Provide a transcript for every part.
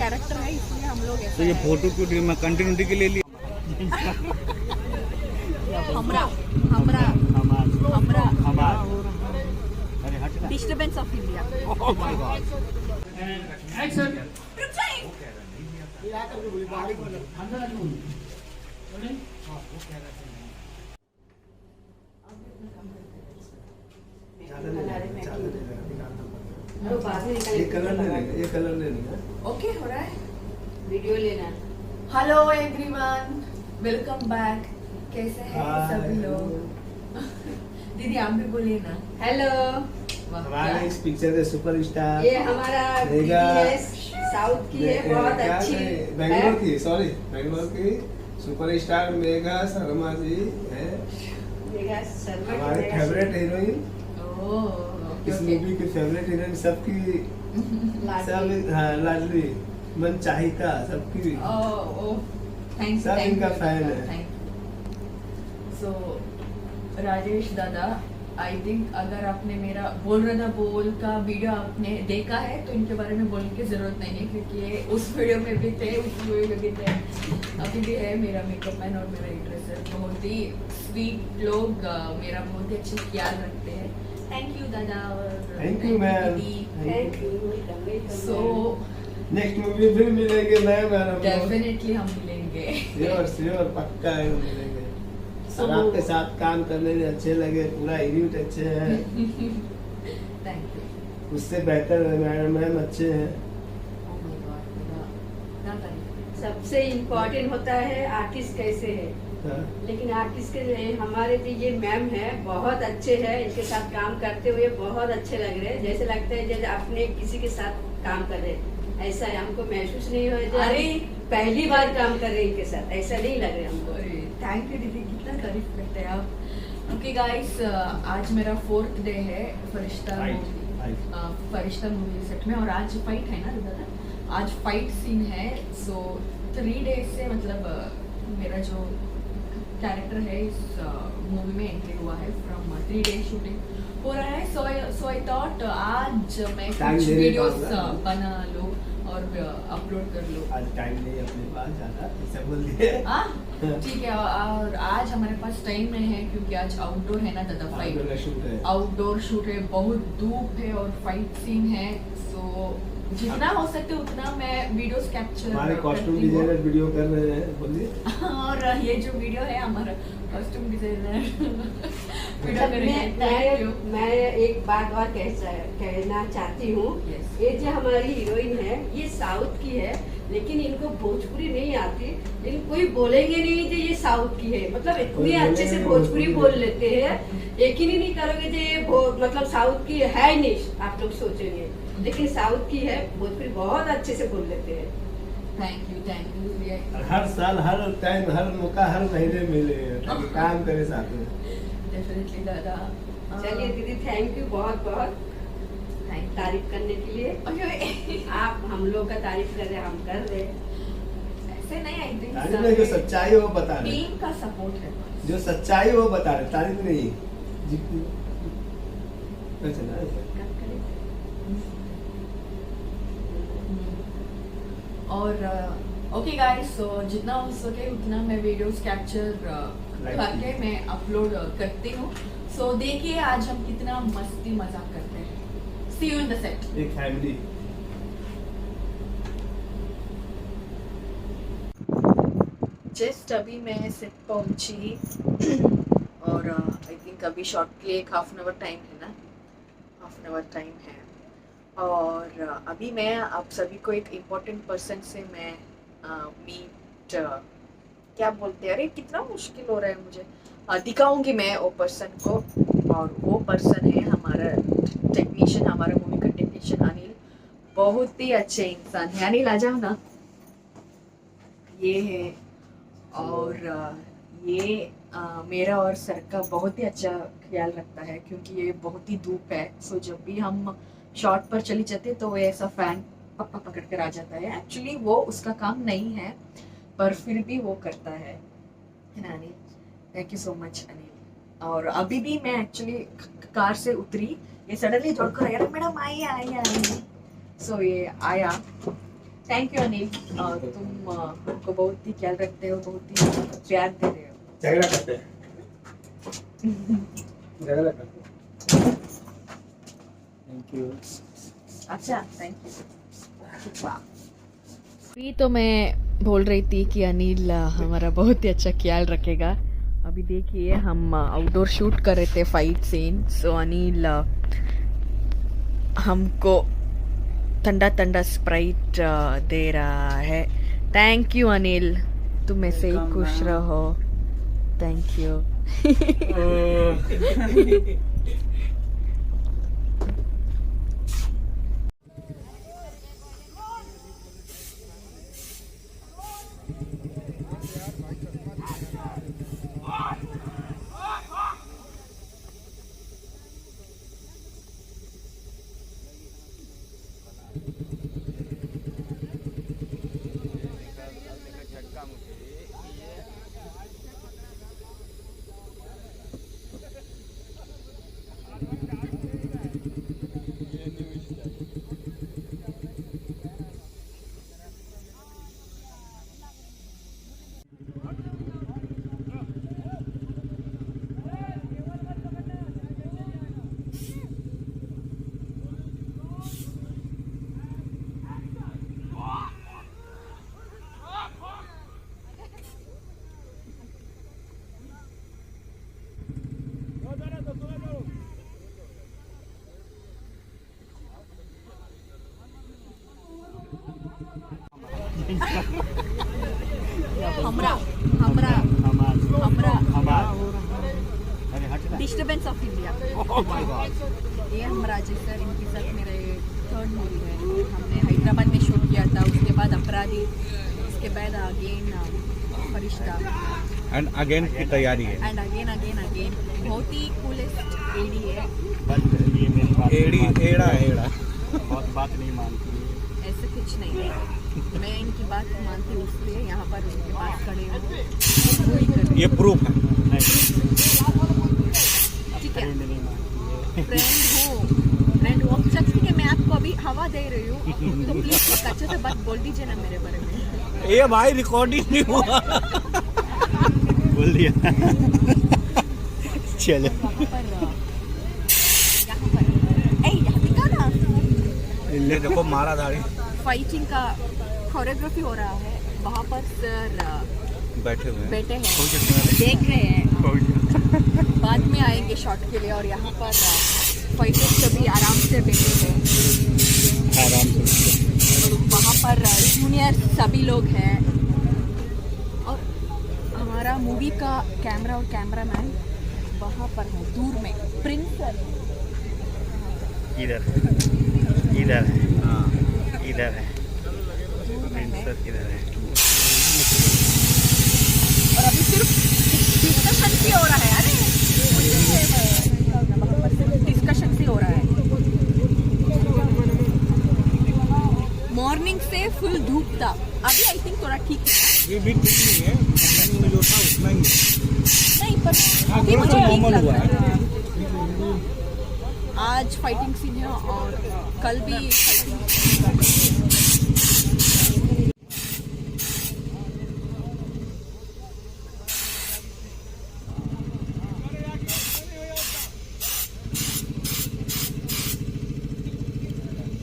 Character है इसलिए हम लोग तो ये फोटो क्यों मैं कंटिन्यूटी के लिए लिया हमरा हमरा हमरा डिस्टर्बेंस ऑफ इंडिया। ये कलर ले लेंगे। ओके हो रहा है। वीडियो लेना। Hello everyone, welcome back. कैसे हैं सभी लोग? दीदी आप भी बोलिए ना। हेलो। हमारा इस पिक्चर के सुपरस्टार ये हमारा दीदी है, साउथ की है, बहुत अच्छी। बेंगलोर की, सॉरी बेंगलोर की सुपरस्टार मेघा शर्मा जी है मेघा शर्मा हमारे फेवरेट हीरोइन। इस मूवी की फेवरेट हीरोइन सबकी, सब लाडली मन चाहिता सबकी, सब इनका फैन है। सो राजेश दादा, आई थिंक अगर आपने मेरा बोल रहा था बोल का वीडियो आपने देखा है तो इनके बारे में बोलने की जरूरत नहीं है, क्योंकि ये उस वीडियो में भी थे, उस वीडियो में भी थे, अभी भी है। मेरा मेकअप मैन और मेरा ड्रेसर बहुत ही स्वीट लोग, मेरा बहुत ही अच्छे ख्याल रखते हैं। थैंक यू दादा और thank you ma'am. Thank you. So next movie फिर मिलेंगे मैम। डेफिनेटली हम मिलेंगे। श्योर पक्का है मिलेंगे। So, और आपके साथ काम करने में अच्छे लगे, पूरा यूनिट अच्छे हैं। Thank you. उससे बेहतर है मैम, अच्छे हैं। Oh my God, ना तारीफ। सबसे इम्पोर्टेंट होता है आर्टिस्ट कैसे है, हाँ। लेकिन आर्टिस्ट के लिए हमारे जो ये मैम है बहुत अच्छे हैं। इनके साथ काम करते हुए बहुत अच्छे लग रहे हैं, जैसे लगता है जैसे अपने किसी के साथ काम कर रहे हैं। ऐसा है, हमको महसूस नहीं हो रहा। अरे पहली बार काम कर रहे हैं इनके साथ, ऐसा नहीं लग रहा हमको। थैंक यू दीदी, कितना तारीफ करते हैं आप। ओके गाइस, आज मेरा 4th डे है फरिश्ता मूवी सेट में, और आज फाइट है ना दादा? आज फाइट सीन है। सो 3 डेज से मतलब मेरा जो कैरेक्टर है इस मूवी में एंट्री हुआ है। फ्रॉम 3 डेज शूटिंग हो रहा है। सो आई थॉट आज मैं कुछ वीडियोस बना लूं और अपलोड कर लूं। आज टाइम नहीं अपने पास ज्यादा, ऐसा बोल दिए। ठीक है, और आज हमारे पास टाइम नहीं है क्योंकि आज आउटडोर है ना दादा, फाइट आउटडोर शूट है, बहुत धूप है और फाइट सीन है। सो जितना हो सके उतना मैं वीडियोस कैप्चर हमारे कॉस्ट्यूम डिजाइनर वीडियो कर रहे हैं, बोलिए। और ये जो वीडियो है हमारा कॉस्ट्यूम डिजाइनर मैं एक बात और कहना चाहती हूँ। ये जो हमारी हीरोइन है ये साउथ की है, लेकिन इनको भोजपुरी नहीं आती, लेकिन कोई बोलेंगे नहीं कि ये साउथ की है। मतलब इतने अच्छे से भोजपुरी बोल लेते हैं, यकीन ही नहीं करोगे कि ये मतलब साउथ की है नहीं, आप लोग सोचेंगे, लेकिन साउथ की है। भोजपुरी बहुत अच्छे से बोल लेते हैं। थैंक यू हर साल, हर टाइम, हर मौका, हर महीने मिले काम करे साथ में। डेफिनेटली दादा। चलिए दीदी, थैंक यू बहुत बहुत तारीफ करने के लिए। आप हम लोग का तारीफ कर रहे, हम कर रहे। ऐसे नहीं, आई थिंक जो सच्चाई है वो बता रहे, टीम का सपोर्ट है। जो सच्चाई है वो बता रहे, तारीफ नहीं। और ओके गाइस, सो जितना हो सके उतना मैं वीडियोस कैप्चर करके मैं अपलोड करती हूँ। सो देखिए आज हम कितना मस्ती मजाक करते हैं। सी यू इन द सेट। एक फैमिली। जस्ट अभी मैं सेट पहुंची और आई थिंक अभी शॉट के लिए एक हाफ एन आवर टाइम है ना, हाफ एन आवर टाइम है। और अभी मैं आप सभी को एक इम्पोर्टेंट पर्सन से मैं मीट क्या बोलते हैं, अरे कितना मुश्किल हो रहा है मुझे, दिखाऊंगी मैं वो पर्सन को। और वो पर्सन है हमारा टेक्नीशियन, हमारे मूवी का टेक्नीशियन अनिल। बहुत ही अच्छे इंसान है अनिल, आ जाओ ना। ये है, और ये मेरा और सर का बहुत ही अच्छा ख्याल रखता है, क्योंकि ये बहुत ही धूप है। सो जब भी हम शॉट पर चली जाते तो वो ऐसा फैन पक्का पकड़ कर आ जाता है। एक्चुअली वो उसका काम नहीं है, पर फिर भी वो करता है ना Anil. Thank you so much Anil. और अभी भी मैं एक्चुअली कार से उतरी, ये सडनली दौड़कर आया, मैडम आइए आइए आइए। सो ये आया थैंक यू अनिल, तुम हमको बहुत ही ख्याल रखते हो, बहुत ही प्यार दे रहे हो। झगड़ा करते हैं, झगड़ा करते हैं। Thank you. अच्छा, थैंक यू। अभी तो मैं बोल रही थी कि अनिल हमारा बहुत ही अच्छा ख्याल रखेगा। अभी देखिए हम आउटडोर शूट कर रहे थे फाइट सीन, सो अनिल हमको ठंडा ठंडा स्प्राइट दे रहा है। थैंक यू अनिल, तुम ऐसे ही खुश रहो। Thank you. Disturbance of India. ये हम राजेश सर, इनके साथ मेरे थर्ड मूवी है। हमने हैदराबाद में शूट किया था, उसके बाद अपराधी, उसके बाद अगेन फरिश्ता, एंड अगेन की तैयारी है। And again again again. बहुत ही कूलेस्ट एडी है। ये मेरी बात एड़ा बहुत बात नहीं मानती है। ऐसे कुछ नहीं है, मैं इनकी बात मानती हूँ, इसलिए यहाँ पर उनके पास खड़े हूँ, वही कर रही ये प्रूफ है। ठीक है। नहीं मानती है। फ्रेंड हो अच्छा, ठीक है। मैं आपको अभी हवा दे रही हूँ, तो प्लीज अच्छे से बात बोल दीजिए ना मेरे बारे में। ये भाई रिकॉर्डिंग नहीं हुआ। बोल दिया। चलो। ये देखो मारा दाढ़ी। फाइटिंग का कोरियोग्राफी हो रहा है, वहाँ पर सर बैठे हुए बैठे हैं, देख रहे हैं। बाद में आएंगे शॉट के लिए, और यहाँ पर फाइटर्स सभी आराम से बैठे हैं। आराम से। और वहाँ पर जूनियर सभी लोग हैं, और हमारा मूवी का कैमरा और कैमरामैन वहाँ पर है दूर में। प्रिंस सर इधर इधर है, हाँ इधर है, प्रिंसेस इधर है। और अभी सिर्फ डिस्कशन ही हो रहा है। अरे डिस्कशन ही हो रहा है। मॉर्निंग से फुल धूप था, अभी आई थिंक थोड़ा ठीक है। ये भी ठीक नहीं है, मॉर्निंग में जो था उतना ही नहीं, पर अभी थोड़ा मुझे सा ठीक नॉर्मल लग हुआ रहा है। है। आज फाइटिंग सीन है, और कल भी फाइटिंग।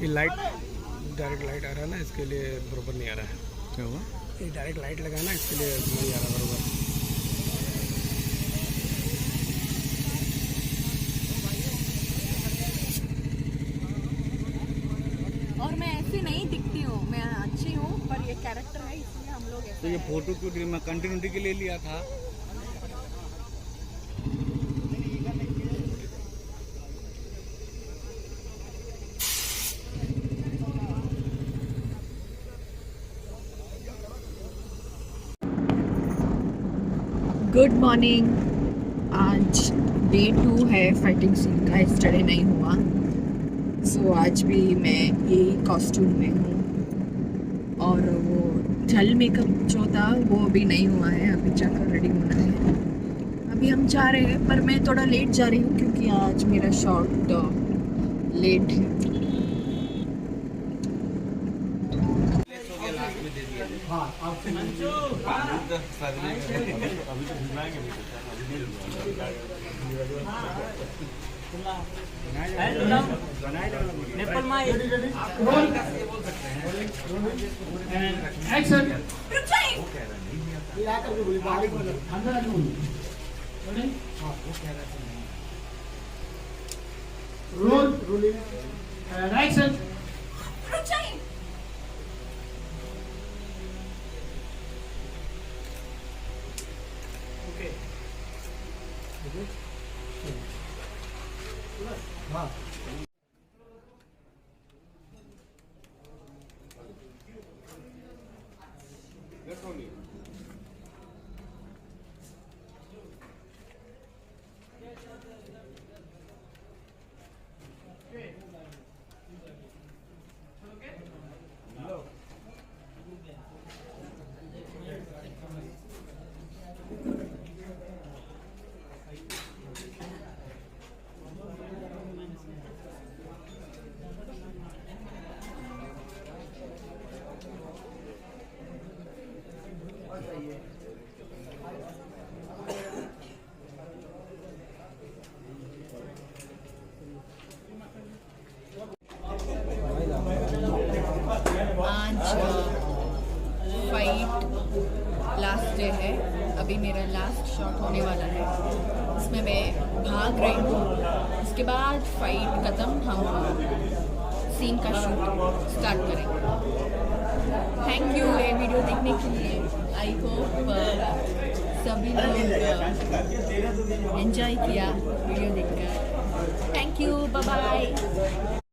ये लाइट डायरेक्ट लाइट आ रहा है ना, इसके लिए बरोबर नहीं आ रहा है। क्या हुआ? ये डायरेक्ट लाइट लगा ना, इसके लिए नहीं आ रहा बरोबर। और मैं ऐसी नहीं दिखती हूँ, मैं अच्छी हूँ, पर ये कैरेक्टर है, इसलिए हम लोग तो ये फोटो क्यों मैं कंटिन्यूटी के लिए लिया था। Good morning. आज डे 2 है फाइटिंग सीन का, यस्टरडे नहीं हुआ। सो आज भी मैं यही कॉस्ट्यूम में हूँ, और वो जल मेकअप जो था वो अभी नहीं हुआ है, अभी जाकर रेडी होना है। अभी हम जा रहे हैं, पर मैं थोड़ा लेट जा रही हूँ क्योंकि आज मेरा शॉट लेट है। नेपाल में फाइट लास्ट डे है। अभी मेरा लास्ट शॉट होने वाला है, इसमें मैं भाग रही हूँ। इसके बाद फाइट ख़त्म, हम सीन का शूट स्टार्ट करेंगे। थैंक यू ये वीडियो देखने के लिए। आई होप सभी लोग एंजॉय किया वीडियो देखकर। Thank you, bye bye.